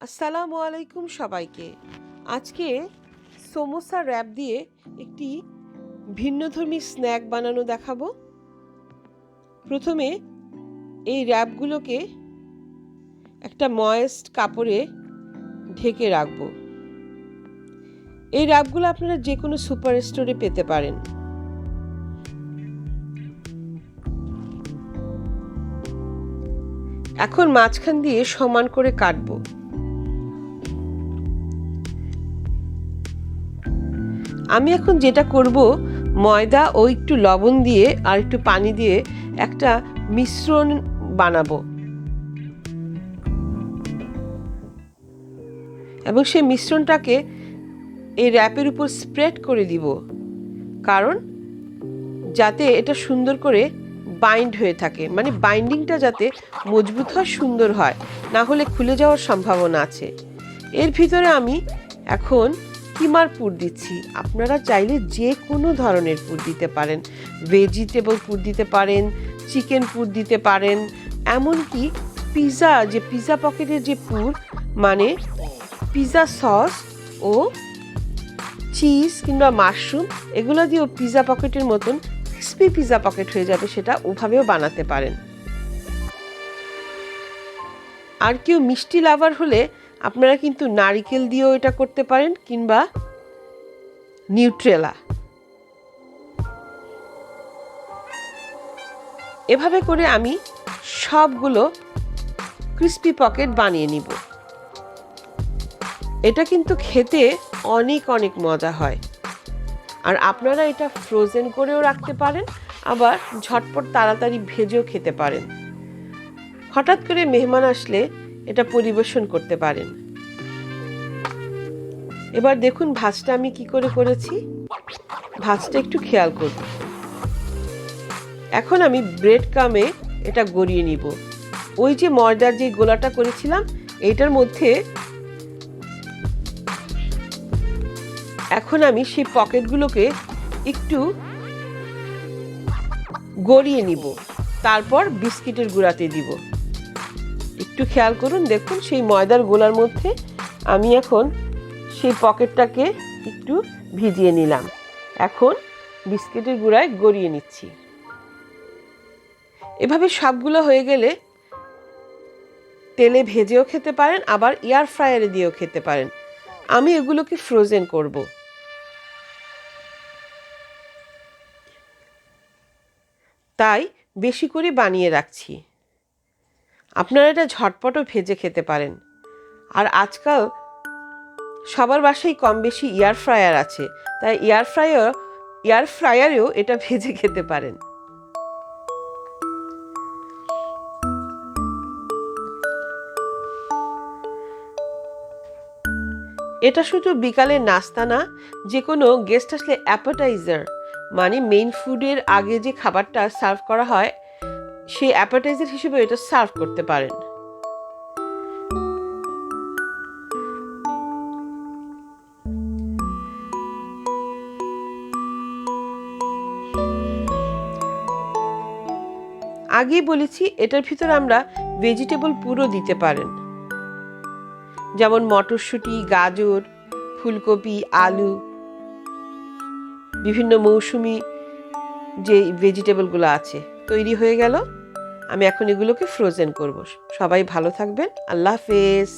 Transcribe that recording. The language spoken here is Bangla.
আসসালামু আলাইকুম সবাইকে। আজকে সমোসা র্যাপ দিয়ে একটি ভিন্নধর্মী স্ন্যাক বানানো দেখাবো। প্রথমে এই র্যাপগুলোকে একটা ময়েস্ট কাপড়ে ঢেকে রাখবো। এই র্যাপগুলো আপনারা যে কোনো সুপার স্টোরে পেতে পারেন। এখন মাঝখান দিয়ে সমান করে কাটবো। আমি এখন যেটা করব, ময়দা ও একটু লবণ দিয়ে আর একটু পানি দিয়ে একটা মিশ্রণ বানাবো এবং সেই মিশ্রণটাকে এই র্যাপের উপর স্প্রেড করে দিব, কারণ যাতে এটা সুন্দর করে বাইন্ড হয়ে থাকে, মানে বাইন্ডিংটা যাতে মজবুত হয়, সুন্দর হয়, না হলে খুলে যাওয়ার সম্ভাবনা আছে। এর ভিতরে আমি এখন কিমার পুর দিচ্ছি। আপনারা চাইলে যে কোনো ধরনের পুর দিতে পারেন, ভেজিটেবল পুর দিতে পারেন, চিকেন পুর দিতে পারেন, এমনকি পিৎজা পকেটের যে পুর, মানে পিৎজা সস ও চিজ কিংবা মাশরুম, এগুলো দিয়েও পিৎজা পকেটের মতন ক্রিস্পি পিৎজা পকেট হয়ে যাবে, সেটা ওভাবেও বানাতে পারেন। আর কেউ মিষ্টি লাভার হলে আপনারা কিন্তু নারিকেল দিয়েও এটা করতে পারেন, কিংবা নিউট্রেলা। এভাবে করে আমি সবগুলো ক্রিস্পি পকেট বানিয়ে নিব। এটা কিন্তু খেতে অনেক অনেক মজা হয়। আর আপনারা এটা ফ্রোজেন করেও রাখতে পারেন, আবার ঝটপট তাড়াতাড়ি ভেজেও খেতে পারেন। হঠাৎ করে মেহমান আসলে এটা পরিবেশন করতে পারেন। এবার দেখুন ভাঁজটা আমি কি করে করেছি, ভাঁজটা একটু খেয়াল করব। এখন আমি ব্রেড ক্রামে এটা গড়িয়ে নিব। ওই যে ময়দার যে গোলাটা করেছিলাম, এইটার মধ্যে এখন আমি সেই পকেটগুলোকে একটু গড়িয়ে নিব, তারপর বিস্কিটের গুঁড়াতে দিব। একটু খেয়াল করুন, দেখুন সেই ময়দার গোলার মধ্যে আমি এখন সেই পকেটটাকে একটু ভিজিয়ে নিলাম। এখন বিস্কিটের গুঁড়ায় গড়িয়ে নিচ্ছি। এভাবে সবগুলো হয়ে গেলে তেলে ভেজেও খেতে পারেন, আবার এয়ার ফ্রায়ারে দিয়েও খেতে পারেন। আমি এগুলোকে ফ্রোজেন করব। তাই বেশি করে বানিয়ে রাখছি। আপনারা এটা ঝটপটও ভেজে খেতে পারেন। আর আজকাল সবার বাসায় কম বেশি এয়ার ফ্রায়ার আছে, তাই এয়ার ফ্রায়ারেও এটা ভেজে খেতে পারেন। এটা শুধু বিকালের নাস্তা না, যে কোনো গেস্ট আসলে অ্যাপেটাইজার, মানে মেইন ফুডের আগে যে খাবারটা সার্ভ করা হয়, সেই অ্যাপেটাইজার হিসেবে এটা সার্ভ করতে পারেন। আগেই বলেছি, এটার ভিতর আমরা ভেজিটেবল পুরো দিতে পারেন, যেমন মটরশুঁটি, গাজর, ফুলকপি, আলু, বিভিন্ন মৌসুমি যে ভেজিটেবলগুলো আছে। তৈরি হয়ে গেল। আমি এখন এগুলোকে ফ্রোজেন করব। সবাই ভালো থাকবেন। আল্লাহ হাফেজ।